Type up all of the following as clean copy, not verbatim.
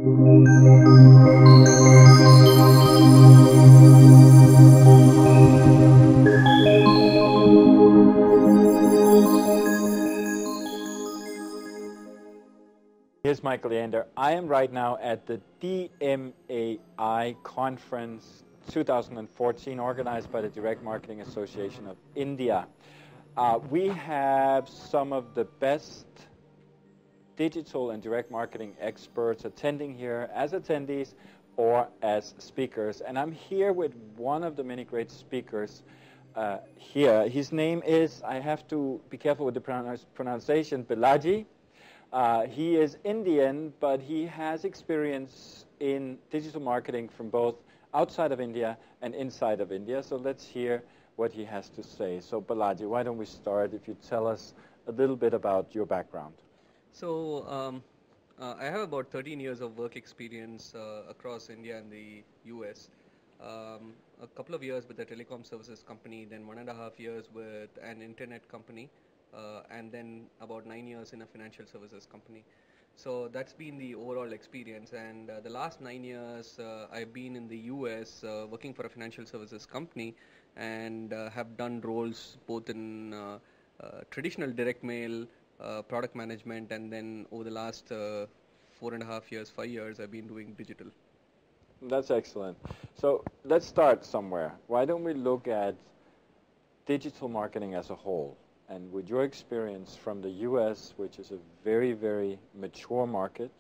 Here's Michael Leander. I am right now at the DMAI Conference 2014, organized by the Direct Marketing Association of India. We have some of the best digital and direct marketing experts attending here as attendees or as speakers. And I'm here with one of the many great speakers here. His name is, I have to be careful with the pronunciation, Balaji. He is Indian, but he has experience in digital marketing from both outside of India and inside of India. So let's hear what he has to say. So Balaji, why don't we start if you tell us a little bit about your background. So I have about 13 years of work experience across India and the US. A couple of years with a telecom services company, then 1.5 years with an internet company, and then about 9 years in a financial services company. So that's been the overall experience, and the last 9 years I've been in the US working for a financial services company, and have done roles both in traditional direct mail, product management, and then over the last 4.5 years, 5 years, I've been doing digital. That's excellent. So let's start somewhere. Why don't we look at digital marketing as a whole? And with your experience from the US, which is a very, very mature market,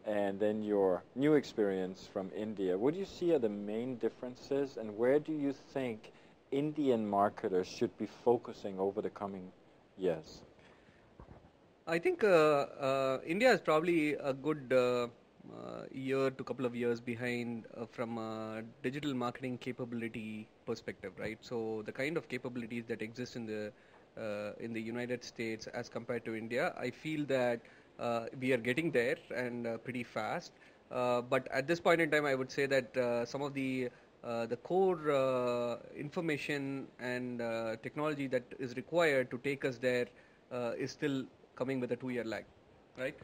and then your new experience from India, what do you see are the main differences, and where do you think Indian marketers should be focusing over the coming years? I think India is probably a good year to couple of years behind from a digital marketing capability perspective, right? So the kind of capabilities that exist in the United States as compared to India, I feel that we are getting there and pretty fast. But at this point in time, I would say that some of the core information and technology that is required to take us there is still coming with a 2-year lag, right?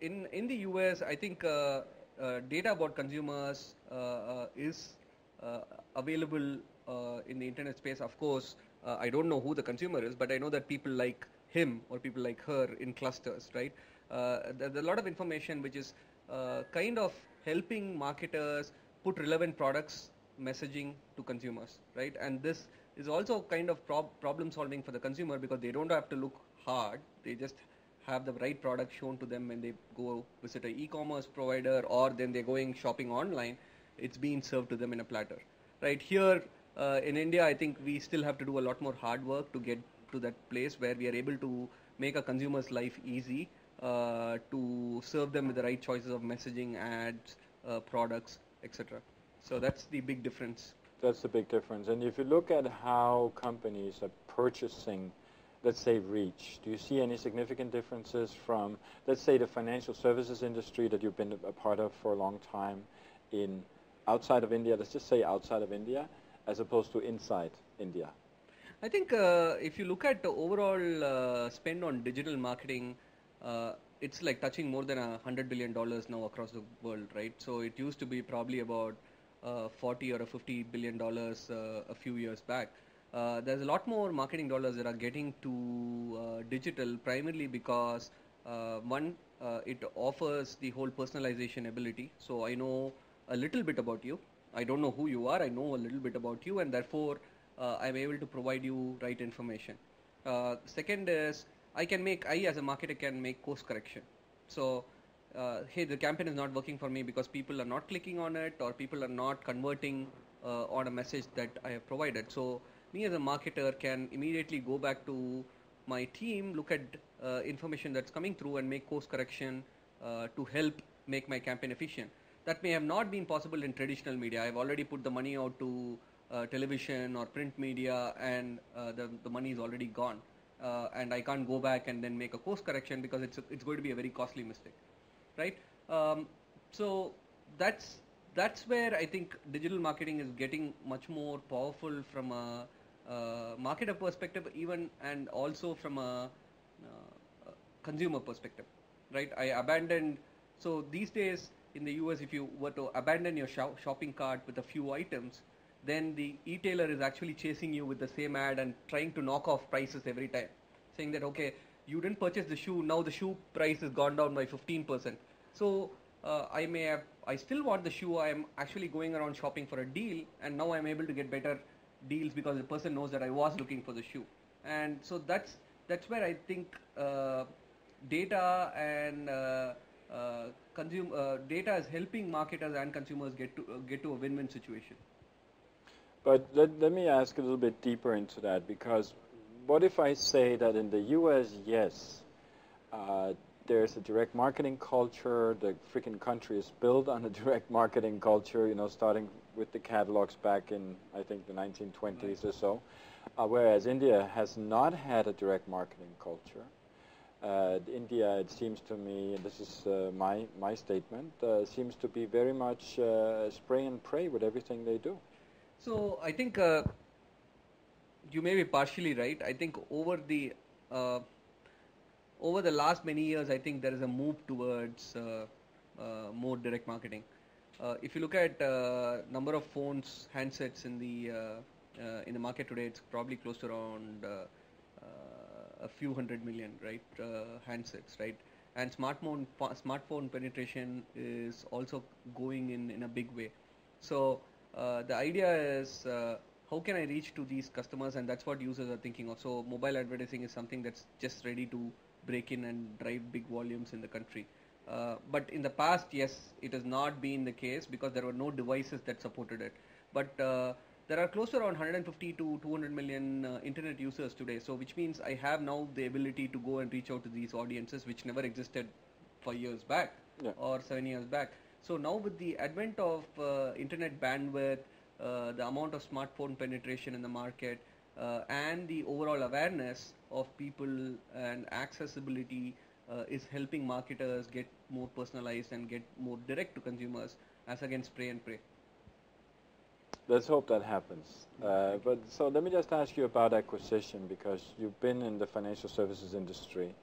In the US, I think data about consumers is available in the internet space. Of course, I don't know who the consumer is, but I know that people like him or people like her in clusters, right? There's a lot of information which is kind of helping marketers put relevant products messaging to consumers, right? And this is also kind of problem solving for the consumer, because they don't have to look hard. They just have the right product shown to them when they go visit an e-commerce provider, or then they're going shopping online. It's being served to them in a platter, right? Here in India, I think we still have to do a lot more hard work to get to that place where we are able to make a consumer's life easy, to serve them with the right choices of messaging, ads, products, etc. So that's the big difference. That's the big difference. And if you look at how companies are purchasing, let's say, reach, do you see any significant differences from, let's say, the financial services industry that you've been a part of for a long time in outside of India, let's just say outside of India, as opposed to inside India? I think if you look at the overall spend on digital marketing, it's like touching more than $100 billion now across the world, right? So it used to be probably about 40 or $50 billion a few years back. There's a lot more marketing dollars that are getting to digital, primarily because one, it offers the whole personalization ability. So I know a little bit about you. I don't know who you are. I know a little bit about you, and therefore I'm able to provide you right information. Second is I as a marketer can make course correction. So hey, the campaign is not working for me because people are not clicking on it, or people are not converting on a message that I have provided. So me as a marketer can immediately go back to my team, look at information that's coming through, and make course correction to help make my campaign efficient. That may have not been possible in traditional media. I've already put the money out to television or print media, and the money is already gone. And I can't go back and then make a course correction because it's going to be a very costly mistake, right? So that's where I think digital marketing is getting much more powerful from a marketer perspective, even, and also from a consumer perspective, right? I abandoned So these days in the US, if you were to abandon your shopping cart with a few items, then the retailer is actually chasing you with the same ad and trying to knock off prices every time, saying that, okay, you didn't purchase the shoe, now the shoe price has gone down by 15%. So I still want the shoe, I'm actually going around shopping for a deal, and now I'm able to get better deals because the person knows that I was looking for the shoe. And so that's where I think data and data is helping marketers and consumers get to a win-win situation. But let me ask a little bit deeper into that, because what if I say that in the US, yes, there's a direct marketing culture, the freaking country is built on a direct marketing culture, you know, starting with the catalogs back in, I think, the 1920s or so, whereas India has not had a direct marketing culture. India, it seems to me, and this is my statement, seems to be very much spray and pray with everything they do. So I think you may be partially right. I think over the last many years, I think there is a move towards more direct marketing. If you look at number of phones, handsets in the market today, it's probably close to around a few 100 million, right? Handsets, right? And smartphone penetration is also going in a big way. So the idea is how can I reach to these customers, and that's what users are thinking of. So mobile advertising is something that's just ready to break in and drive big volumes in the country. But in the past, yes, it has not been the case because there were no devices that supported it. But there are close to around 150 to 200 million internet users today. So which means I have now the ability to go and reach out to these audiences which never existed 5 years back or 7 years back. So now with the advent of internet bandwidth, the amount of smartphone penetration in the market, and the overall awareness of people and accessibility is helping marketers get more personalized and get more direct to consumers as against spray and pray. Let's hope that happens. But so let me just ask you about acquisition, because you've been in the financial services industry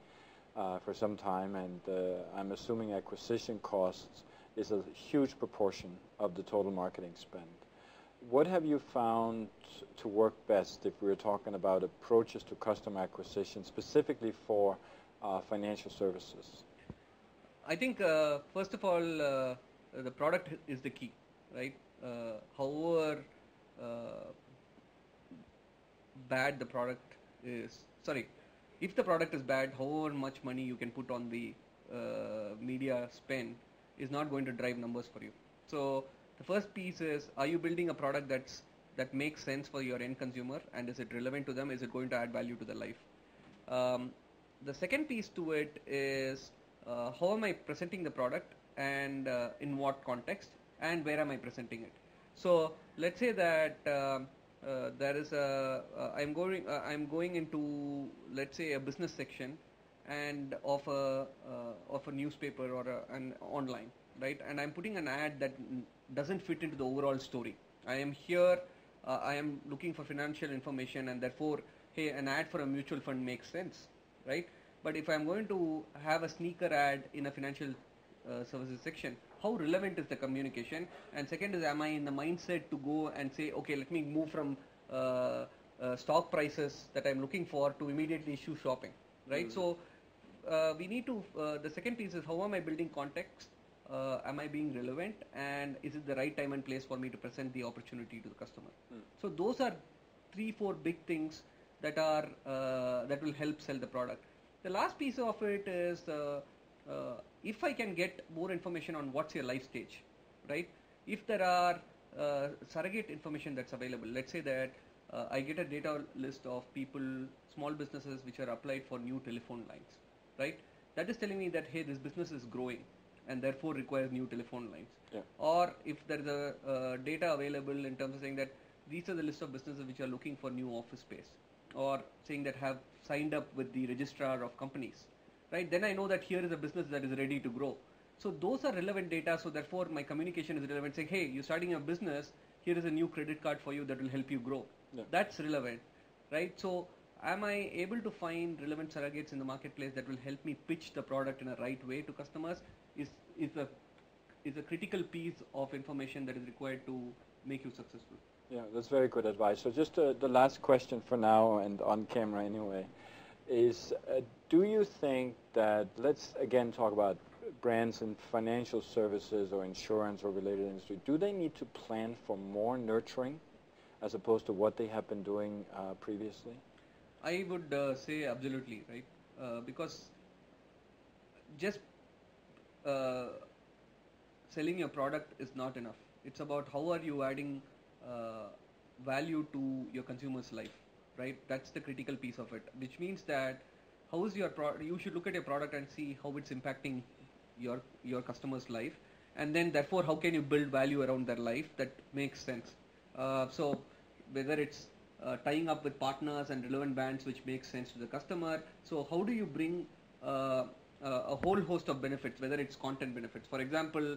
for some time, and I'm assuming acquisition costs is a huge proportion of the total marketing spend. What have you found to work best if we're talking about approaches to customer acquisition, specifically for financial services? I think, first of all, the product is the key, right? However bad the product is, if the product is bad, however much money you can put on the media spend is not going to drive numbers for you. So the first piece is, are you building a product that makes sense for your end consumer, and is it relevant to them? Is it going to add value to their life? The second piece to it is, how am I presenting the product, and in what context, and where am I presenting it? So let's say that there is I'm going into, let's say, a business section and of a newspaper or an online, right? And I'm putting an ad that doesn't fit into the overall story. I am here, I am looking for financial information, and therefore, hey, an ad for a mutual fund makes sense, right? But if I'm going to have a sneaker ad in a financial services section, how relevant is the communication? And second is, am I in the mindset to go and say, okay, let me move from stock prices that I'm looking for to immediately shoe shopping, right? Mm-hmm. So we need to, the second piece is, how am I building context? Am I being relevant, and is it the right time and place for me to present the opportunity to the customer? So those are 3-4 big things that are that will help sell the product. The last piece of it is, if I can get more information on what's your life stage, right? If there are surrogate information that's available, let's say that I get a data list of people, small businesses which are applied for new telephone lines, right? That is telling me that, hey, this business is growing and therefore requires new telephone lines. Yeah. Or if there is a data available in terms of saying that these are the list of businesses which are looking for new office space, or saying that have signed up with the registrar of companies, right? Then I know that here is a business that is ready to grow. So those are relevant data, so therefore my communication is relevant, saying, hey, you're starting a business, here is a new credit card for you that will help you grow. Yeah. That's relevant, right? So am I able to find relevant surrogates in the marketplace that will help me pitch the product in a right way to customers is a critical piece of information that is required to make you successful. Yeah, that's very good advice. So just the last question for now, and on camera anyway, is do you think that, let's again talk about brands in financial services or insurance or related industry, do they need to plan for more nurturing as opposed to what they have been doing previously? I would say absolutely, right? Because just selling your product is not enough. It's about how are you adding value to your consumer's life, right? That's the critical piece of it, which means that how is your you should look at your product and see how it's impacting your customer's life, and then therefore how can you build value around their life that makes sense. So whether it's tying up with partners and relevant brands which makes sense to the customer. So how do you bring a whole host of benefits, whether it's content benefits. For example,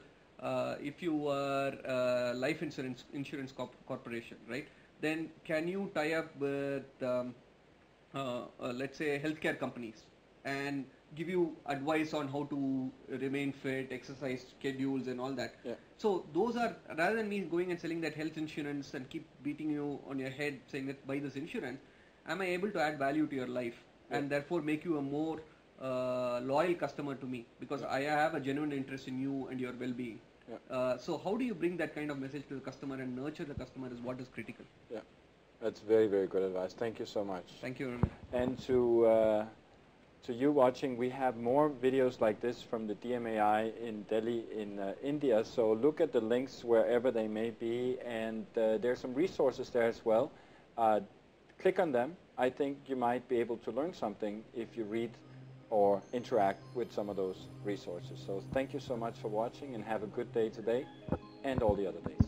if you are a life insurance corporation, right? Then can you tie up with let's say healthcare companies and give you advice on how to remain fit, exercise schedules and all that. Yeah. So those are, rather than me going and selling that health insurance and keep beating you on your head saying that buy this insurance, am I able to add value to your life and therefore make you a more loyal customer to me because I have a genuine interest in you and your well-being. Yeah. So how do you bring that kind of message to the customer and nurture the customer is what is critical. Yeah, that's very, very good advice. Thank you so much. Thank you, Raman. And to you watching, we have more videos like this from the DMAI in Delhi in India. So look at the links wherever they may be, and there's some resources there as well. Click on them. I think you might be able to learn something if you read or interact with some of those resources. So thank you so much for watching, and have a good day today and all the other days.